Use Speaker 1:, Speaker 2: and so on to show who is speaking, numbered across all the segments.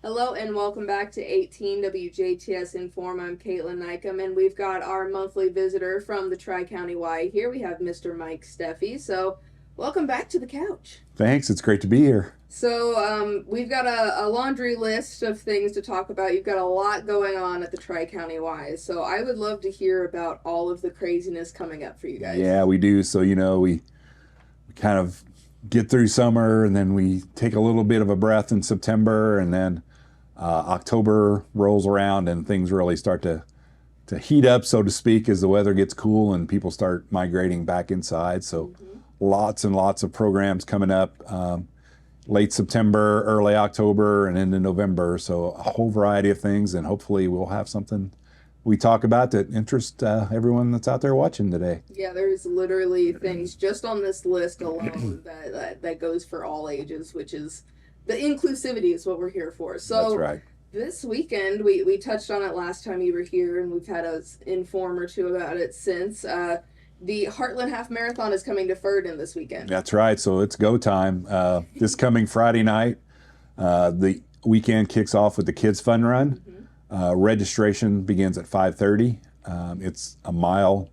Speaker 1: Hello and welcome back to 18 WJTS in.form. I'm Kaitlyn Neukam, and we've got our monthly visitor from the Tri-County Y here. We have Mr. Mike Steffe. So, welcome back to the couch.
Speaker 2: Thanks. It's great to be here.
Speaker 1: So, we've got a laundry list of things to talk about. You've got a lot going on at the Tri-County Y. So, I would love to hear about all of the craziness coming up for you guys.
Speaker 2: Yeah, we do. So, we kind of get through summer and then we take a little bit of a breath in September, and then October rolls around and things really start to heat up, so to speak, as the weather gets cool and people start migrating back inside. So lots and lots of programs coming up late September, early October, and into November. So a whole variety of things, and hopefully we'll have something we talk about that interest everyone that's out there watching today.
Speaker 1: Yeah, there's literally things just on this list alone that goes for all ages, which is the inclusivity is what we're here for. So
Speaker 2: That's right.
Speaker 1: This weekend, we touched on it last time you were here, and we've had an inform or two about it since. The Heartland Half Marathon is coming to Heartland this weekend.
Speaker 2: That's right. So it's go time. This coming Friday night, the weekend kicks off with the Kids Fun Run. Registration begins at 5:30. It's a mile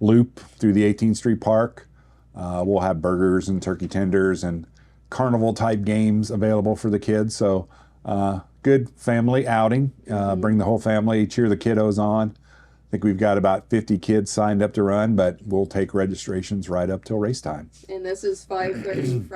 Speaker 2: loop through the 18th Street Park. We'll have burgers and turkey tenders and carnival type games available for the kids. So good family outing. Bring the whole family, cheer the kiddos on. I think we've got about 50 kids signed up to run, but we'll take registrations right up till race time.
Speaker 1: And this is 5:30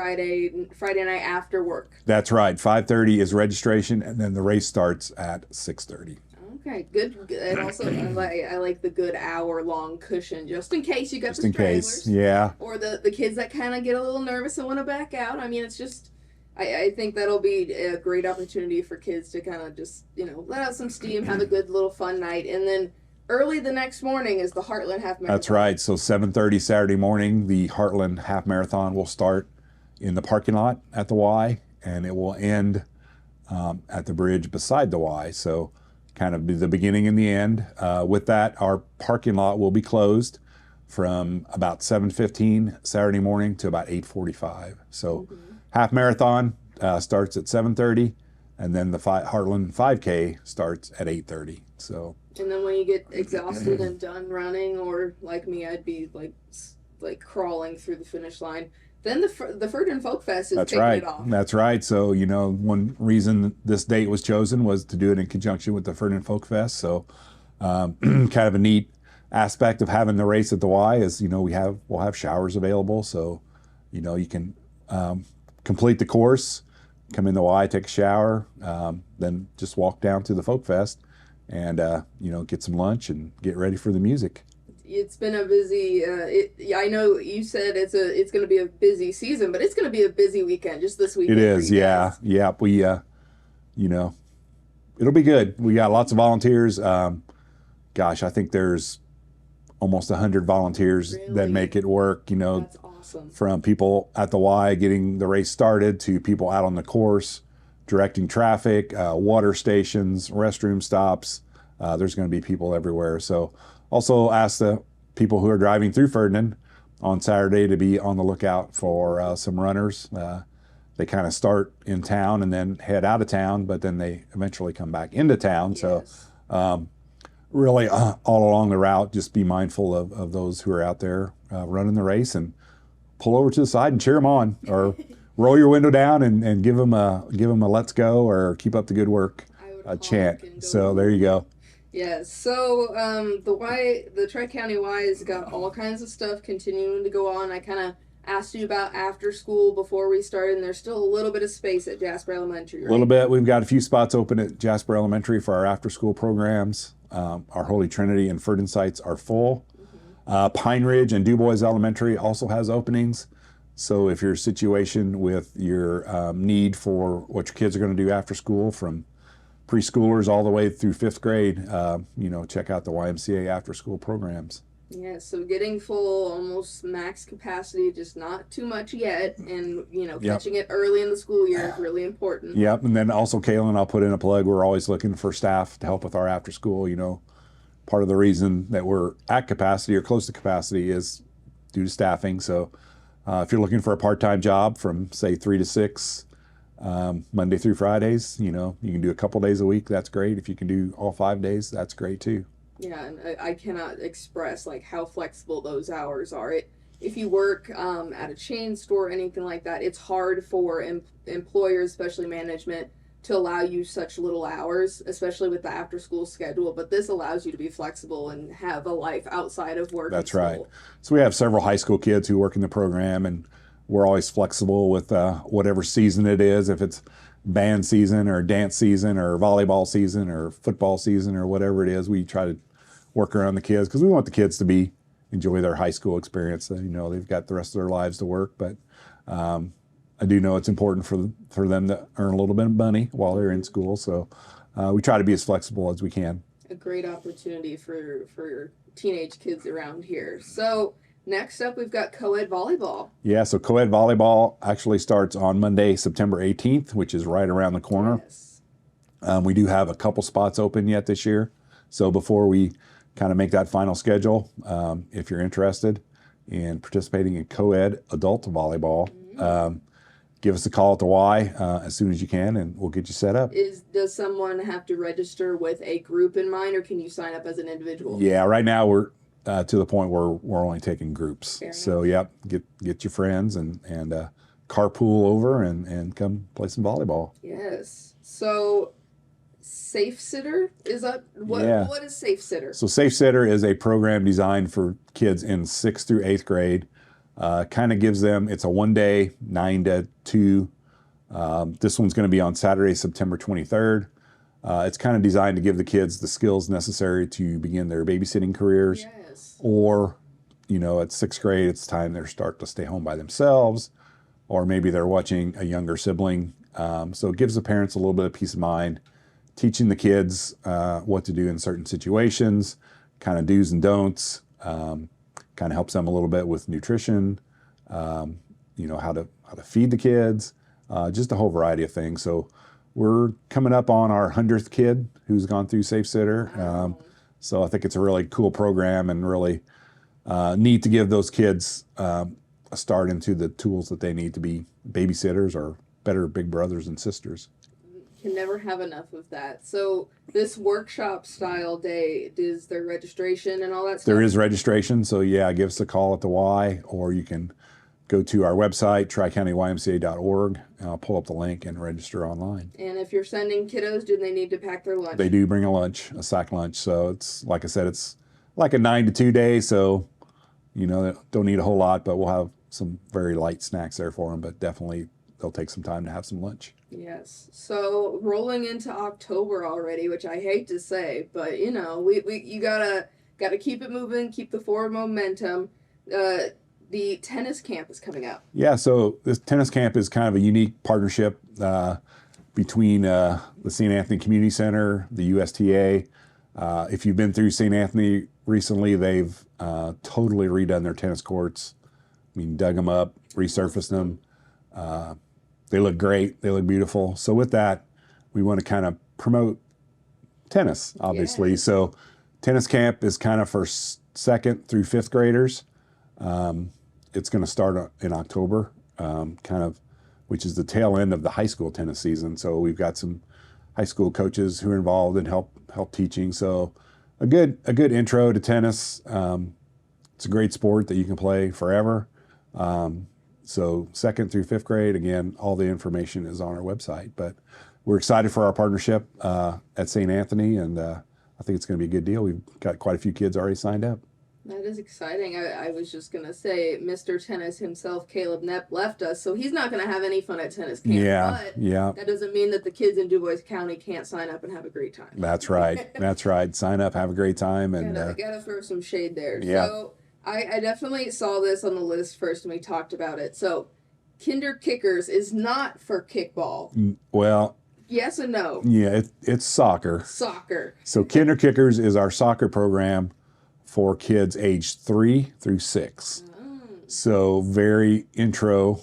Speaker 1: Friday night after work.
Speaker 2: That's right. 5:30 is registration, and then the race starts at 6:30.
Speaker 1: Okay, good. And also, I like the good hour-long cushion, just in case you got
Speaker 2: Just
Speaker 1: the
Speaker 2: in
Speaker 1: stragglers.
Speaker 2: case, yeah.
Speaker 1: Or the kids that kind of get a little nervous and want to back out. I mean, it's just, I think that'll be a great opportunity for kids to kind of just, let out some steam, have a good little fun night. And then early the next morning is the Heartland Half Marathon.
Speaker 2: That's right. So 7:30 Saturday morning, the Heartland Half Marathon will start in the parking lot at the Y, and it will end at the bridge beside the Y. So kind of be the beginning and the end. With that, our parking lot will be closed from about 7:15 Saturday morning to about 8:45. So half marathon starts at 7:30, and then the Heartland 5K starts at 8:30. So.
Speaker 1: And then when you get exhausted and done running, or like me, I'd be like crawling through the finish line. Then the Heartland Folk Fest is
Speaker 2: That's
Speaker 1: kicking
Speaker 2: right.
Speaker 1: it off.
Speaker 2: That's right. So, one reason this date was chosen was to do it in conjunction with the Heartland Folk Fest. So, kind of a neat aspect of having the race at the Y is, we'll have showers available. So, you can complete the course, come in the Y, take a shower, then just walk down to the Folk Fest and, get some lunch and get ready for the music.
Speaker 1: It's been a busy. I know you said it's going to be a busy season, but it's going to be a busy weekend just this weekend.
Speaker 2: It is, yeah. We, it'll be good. We got lots of volunteers. Gosh, I think there's almost 100 volunteers that make it work.
Speaker 1: That's awesome.
Speaker 2: From people at the Y getting the race started to people out on the course, directing traffic, water stations, restroom stops. There's going to be people everywhere. So. Also ask the people who are driving through Heartland on Saturday to be on the lookout for some runners. They kind of start in town and then head out of town, but then they eventually come back into town.
Speaker 1: Yes.
Speaker 2: So really all along the route, just be mindful of those who are out there running the race, and pull over to the side and cheer them on, or roll your window down and give them a let's go or keep up the good work chant. So there you go.
Speaker 1: Yeah, so the Tri-County Y has got all kinds of stuff continuing to go on. I kind of asked you about after school before we started, and there's still a little bit of space at Jasper Elementary, right?
Speaker 2: A little bit. We've got a few spots open at Jasper Elementary for our after school programs. Our Holy Trinity and Heartland sites are full. Pine Ridge and DuBois Elementary also has openings. So if your situation with your need for what your kids are going to do after school, from preschoolers all the way through 5th grade, check out the YMCA after school programs.
Speaker 1: Yeah, so getting full, almost max capacity, just not too much yet, and catching it early in the school year is really important.
Speaker 2: Yep, and then also, Kaitlyn, I'll put in a plug. We're always looking for staff to help with our after school. Part of the reason that we're at capacity or close to capacity is due to staffing. So if you're looking for a part-time job from say 3 to 6, Monday through Fridays. You know, you can do a couple days a week. That's great. If you can do all 5 days, that's great too.
Speaker 1: Yeah, and I cannot express like how flexible those hours are. If you work at a chain store or anything like that, it's hard for employers, especially management, to allow you such little hours, especially with the after school schedule. But this allows you to be flexible and have a life outside of work.
Speaker 2: That's right. So we have several high school kids who work in the program, and we're always flexible with whatever season it is. If it's band season or dance season or volleyball season or football season or whatever it is, we try to work around the kids because we want the kids to enjoy their high school experience. You know, they've got the rest of their lives to work, but I do know it's important for them to earn a little bit of money while they're in school. So we try to be as flexible as we can.
Speaker 1: A great opportunity for teenage kids around here. So next up, we've got co-ed volleyball.
Speaker 2: Yeah, so co-ed volleyball actually starts on Monday, September 18th, which is right around the corner.
Speaker 1: Yes.
Speaker 2: We do have a couple spots open yet this year. So before we kind of make that final schedule, if you're interested in participating in co-ed adult volleyball, give us a call at the Y as soon as you can, and we'll get you set up.
Speaker 1: Does someone have to register with a group in mind, or can you sign up as an individual?
Speaker 2: Yeah, right now we're to the point where we're only taking groups.
Speaker 1: Fair
Speaker 2: so
Speaker 1: enough.
Speaker 2: yep, get your friends and carpool over and come play some volleyball.
Speaker 1: Yes. So Safe Sitter, is that what?
Speaker 2: Yeah.
Speaker 1: What is Safe Sitter?
Speaker 2: So Safe Sitter is a program designed for kids in 6th through 8th grade. Kind of gives them, it's a 1-day, 9 to 2. This one's going to be on Saturday, September 23rd. It's kind of designed to give the kids the skills necessary to begin their babysitting careers.
Speaker 1: Yes.
Speaker 2: Or, you know, at 6th grade, it's time they start to stay home by themselves, or maybe they're watching a younger sibling. So it gives the parents a little bit of peace of mind, teaching the kids what to do in certain situations, kind of do's and don'ts, kind of helps them a little bit with nutrition, you know, how to feed the kids, just a whole variety of things. So we're coming up on our 100th kid who's gone through Safe Sitter.
Speaker 1: Wow.
Speaker 2: So I think it's a really cool program and really neat to give those kids a start into the tools that they need to be babysitters or better big brothers and sisters.
Speaker 1: Can never have enough of that. So this workshop style day, is there registration and all that stuff?
Speaker 2: There is registration. So yeah, give us a call at the Y, or you can go to our website, Tri-County YMCA.org, and I'll pull up the link and register online.
Speaker 1: And if you're sending kiddos, do they need to pack their lunch?
Speaker 2: They do bring a lunch, a sack lunch. So it's, like I said, it's like a 9 to 2 day. So, you know, they don't need a whole lot, but we'll have some very light snacks there for them. But definitely they'll take some time to have some lunch.
Speaker 1: Yes. So rolling into October already, which I hate to say, but you know, you gotta keep it moving, keep the forward momentum. The tennis camp is coming up.
Speaker 2: Yeah, so this tennis camp is kind of a unique partnership between the St. Anthony Community Center, the USTA. If you've been through St. Anthony recently, they've totally redone their tennis courts. I mean, dug them up, resurfaced them. They look great. They look beautiful. So with that, we want to kind of promote tennis, obviously.
Speaker 1: Yes.
Speaker 2: So tennis camp is kind of for 2nd through 5th graders. It's going to start in October, which is the tail end of the high school tennis season. So we've got some high school coaches who are involved in help teaching. So a good intro to tennis. It's a great sport that you can play forever. So 2nd through 5th grade, again, all the information is on our website. But we're excited for our partnership at St. Anthony, and I think it's going to be a good deal. We've got quite a few kids already signed up.
Speaker 1: That is exciting. I was just going to say, Mr. Tennis himself, Caleb Knepp, left us, so he's not going to have any fun at tennis camp.
Speaker 2: Yeah.
Speaker 1: That doesn't mean that the kids in Dubois County can't sign up and have a great time.
Speaker 2: That's right. That's right. Sign up, have a great time. And
Speaker 1: gotta throw some shade there.
Speaker 2: Yeah.
Speaker 1: So I definitely saw this on the list first when we talked about it. So Kinder Kickers is not for kickball.
Speaker 2: Well,
Speaker 1: yes and no?
Speaker 2: Yeah, it's soccer.
Speaker 1: Soccer.
Speaker 2: So Kinder Kickers is our soccer program for kids aged 3 through 6. So very intro.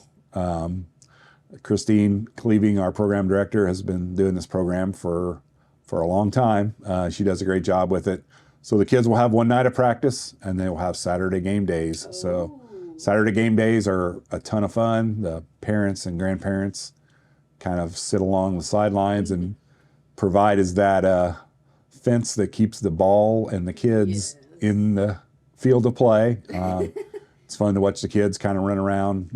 Speaker 2: Christine Cleaving, our program director, has been doing this program for a long time. She does a great job with it. So the kids will have one night of practice, and they will have Saturday game days. So Saturday game days are a ton of fun. The parents and grandparents kind of sit along the sidelines and provide is that fence that keeps the ball and the kids in the field of play. It's fun to watch the kids kind of run around,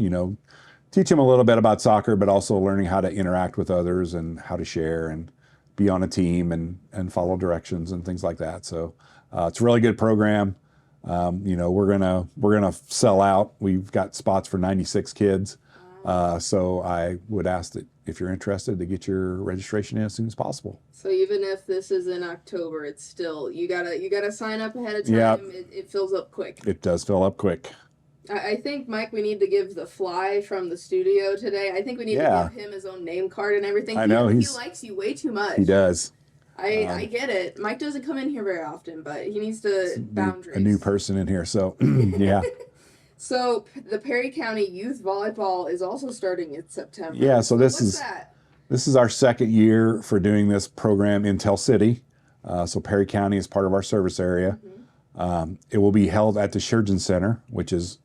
Speaker 2: teach them a little bit about soccer, but also learning how to interact with others and how to share and be on a team and follow directions and things like that. So it's a really good program. We're gonna sell out. We've got spots for 96 kids. So I would ask that if you're interested to get your registration in as soon as possible.
Speaker 1: So even if this is in October, it's still you gotta sign up ahead of time.
Speaker 2: Yep.
Speaker 1: It fills up quick.
Speaker 2: It does fill up quick.
Speaker 1: I think, Mike, we need to give the fly from the studio today. I think we need to give him his own name card and everything.
Speaker 2: I know
Speaker 1: he likes you way too much.
Speaker 2: He does.
Speaker 1: I get it. Mike doesn't come in here very often, but he needs to boundaries.
Speaker 2: A new person in here, so yeah.
Speaker 1: So the Perry County Youth Volleyball is also starting in September.
Speaker 2: Yeah, so this is our second year for doing this program in Tell City. So Perry County is part of our service area. Mm-hmm. It will be held at the Surgeon Center, which is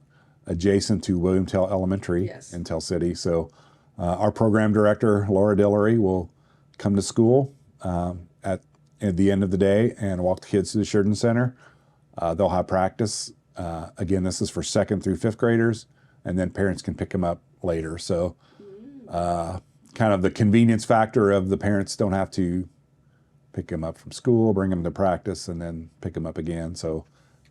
Speaker 2: adjacent to William Tell Elementary in Tell City. So our program director, Laura Dillery, will come to school at the end of the day and walk the kids to the Surgeon Center. They'll have practice. Again, this is for 2nd through 5th graders, and then parents can pick them up later. So kind of the convenience factor of the parents don't have to pick them up from school, bring them to practice, and then pick them up again. So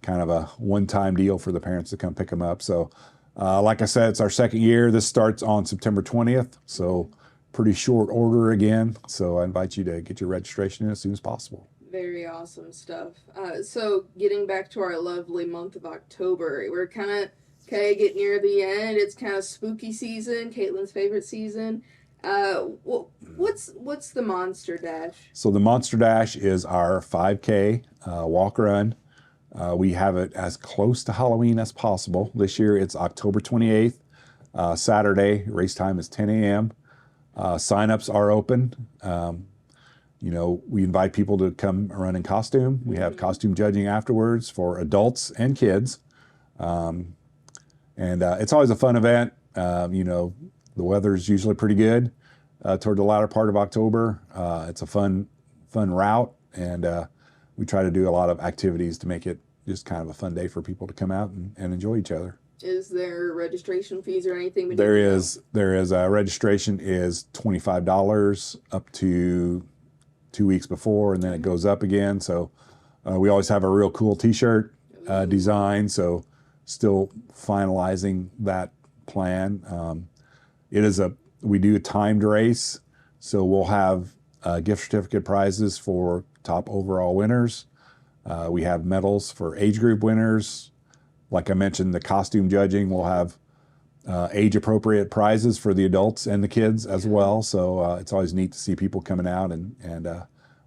Speaker 2: kind of a one-time deal for the parents to come pick them up. So like I said, it's our second year. This starts on September 20th, so pretty short order again. So I invite you to get your registration in as soon as possible.
Speaker 1: Very awesome stuff. So getting back to our lovely month of October, we're kind of get near the end. It's kind of spooky season, Kaitlyn's favorite season. What's the Monster Dash? So the Monster Dash is our 5K walk run. We have it as close to Halloween as possible. This year it's October 28th, Saturday. Race time is 10 a.m. Sign-ups are open. We invite people to come run in costume. We have costume judging afterwards for adults and kids. And it's always a fun event. The weather's usually pretty good toward the latter part of October. It's a fun route, and we try to do a lot of activities to make it just kind of a fun day for people to come out and enjoy each other. Is there registration fees or anything? There is. Registration is $25 up to 2 weeks before, and then it goes up again. So we always have a real cool t-shirt design, so still finalizing that plan. We do a timed race, so we'll have gift certificate prizes for top overall winners. We have medals for age group winners. Like I mentioned, the costume judging, we'll have age-appropriate prizes for the adults and the kids as well. So it's always neat to see people coming out and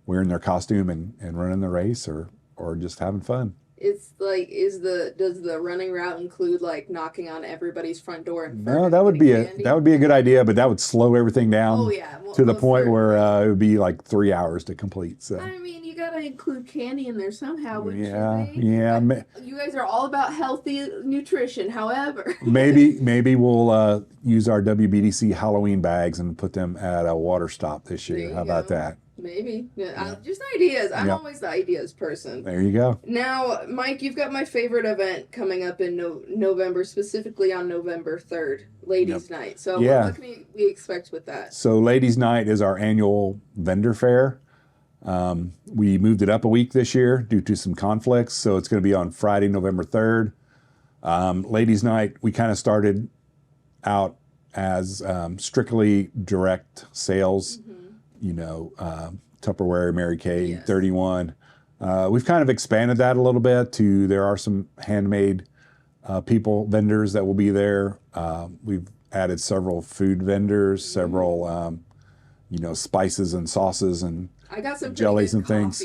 Speaker 1: wearing their costume and running the race or just having fun. It's like, does the running route include like knocking on everybody's front door? No, that would be a good idea, but that would slow everything down to the point where it would be like 3 hours to complete. So I mean, you gotta include candy in there somehow. Yeah. You guys are all about healthy nutrition. However, maybe we'll use our WBDC Halloween bags and put them at a water stop this year. How about that? Maybe. Just ideas. I'm always the ideas person. There you go. Now, Mike, you've got my favorite event coming up in November, specifically on November 3rd, Ladies' Night. So what can we expect with that? So Ladies' Night is our annual vendor fair. We moved it up a week this year due to some conflicts, so it's going to be on Friday, November 3rd. Ladies' Night, we kind of started out as strictly direct sales. Tupperware, Mary Kay, 31. We've kind of expanded that a little bit there are some handmade vendors that will be there. We've added several food vendors, several, spices and sauces and I got some jellies and things.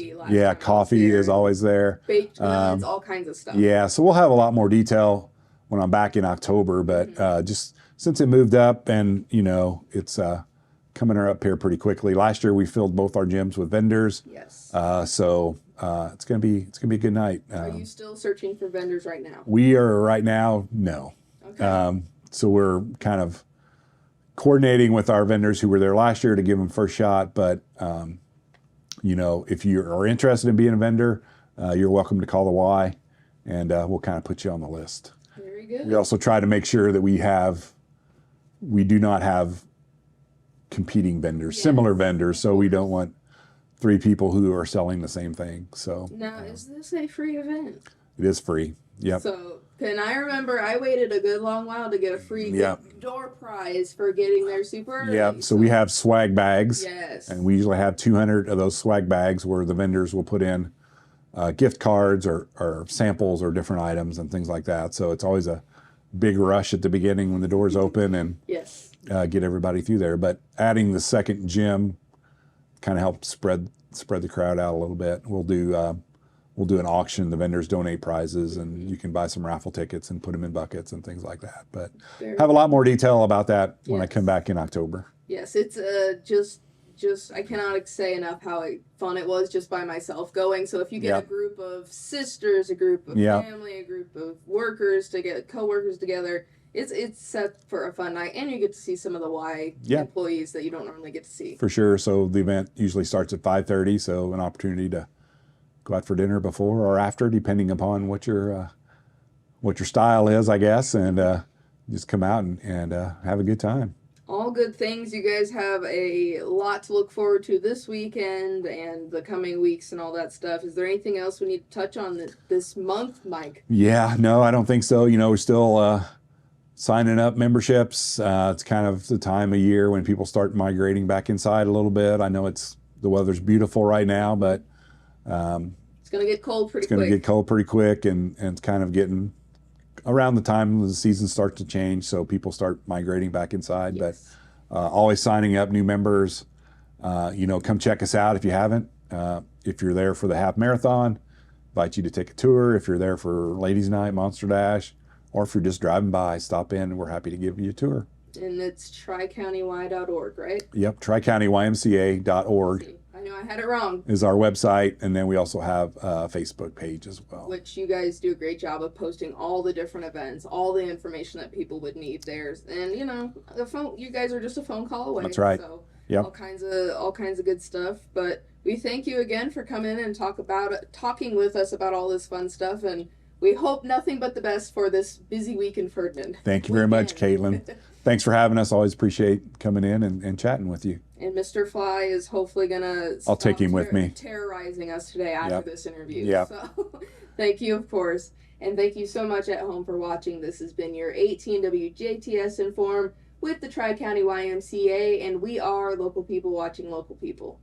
Speaker 1: Coffee is always there. Baked goods, all kinds of stuff. Yeah, so we'll have a lot more detail when I'm back in October, but just since it moved up and, it's coming up here pretty quickly. Last year we filled both our gyms with vendors. Yes. So it's gonna be a good night. Are you still searching for vendors right now? We are right now. No. Okay. So we're kind of
Speaker 2: coordinating with our vendors who were there last year to give them first shot. But, you know, if you are interested in being a vendor, you're welcome to call the Y, and we'll kind of put you on the list.
Speaker 1: Very good.
Speaker 2: We also try to make sure that we do not have competing vendors, similar vendors, so we don't want 3 people who are selling the same thing. So
Speaker 1: now, is this a free event?
Speaker 2: it is free. Yep.
Speaker 1: So, and I remember I waited a good long while to get a free door prize for getting there super early.
Speaker 2: Yep. So we have swag bags.
Speaker 1: Yes.
Speaker 2: And we usually have 200 of those swag bags where the vendors will put in gift cards or samples or different items and things like that. So it's always a big rush at the beginning when the doors open and
Speaker 1: yes.
Speaker 2: Get everybody through there. But adding the second gym kind of helped spread the crowd out a little bit. We'll do an auction. The vendors donate prizes, and you can buy some raffle tickets and put them in buckets and things like that. But have a lot more detail about that when I come back in October.
Speaker 1: Yes, it's just I cannot say enough how fun it was just by myself going. So if you get a group of sisters, a group of family, a group of workers co-workers together, it's set for a fun night, and you get to see some of the Y employees that you don't normally get to see. For sure. So the event usually starts at 5:30, so an opportunity to go out for dinner before or after, depending upon what your style is, I guess, and just come out and have a good time. All good things. You guys have a lot to look forward to this weekend and the coming weeks and all that stuff. Is there anything else we need to touch on this month, Mike? Yeah, no, I don't think so. You know, we're still signing up memberships. It's kind of the time of year when people start migrating back inside a little bit. I know the weather's beautiful right now, but it's going to get cold pretty quick. It's going to get cold pretty quick, and it's kind of getting around the time the season starts to change, so people start migrating back inside. Yes. But always signing up new members. You know, come check us out if you haven't. If you're there for the half marathon, invite you to take a tour. If you're there for Ladies Night, Monster Dash, or if you're just driving by, stop in, and we're happy to give you a tour. And it's TriCountyY.org, right? Yep, Tri-County YMCA.org. I know I had it wrong. Is our website, and then we also have a Facebook page as well. Which you guys do a great job of posting all the different events, all the information that people would need there. And you know, you guys are just a phone call away. That's right. So all kinds of good stuff. But we thank you again for coming in and talking with us about all this fun stuff, and we hope nothing but the best for this busy week in Ferdinand. Thank you very much, Kaitlyn. Thanks for having us. Always appreciate coming in and chatting with you. And Mr. Fly is hopefully going to I'll take him with me. Terrorizing us today after this interview. Yeah. So thank you, of course. And thank you so much at home for watching. This has been your 18 WJTS in.form with the Tri-County YMCA, and we are local people watching local people.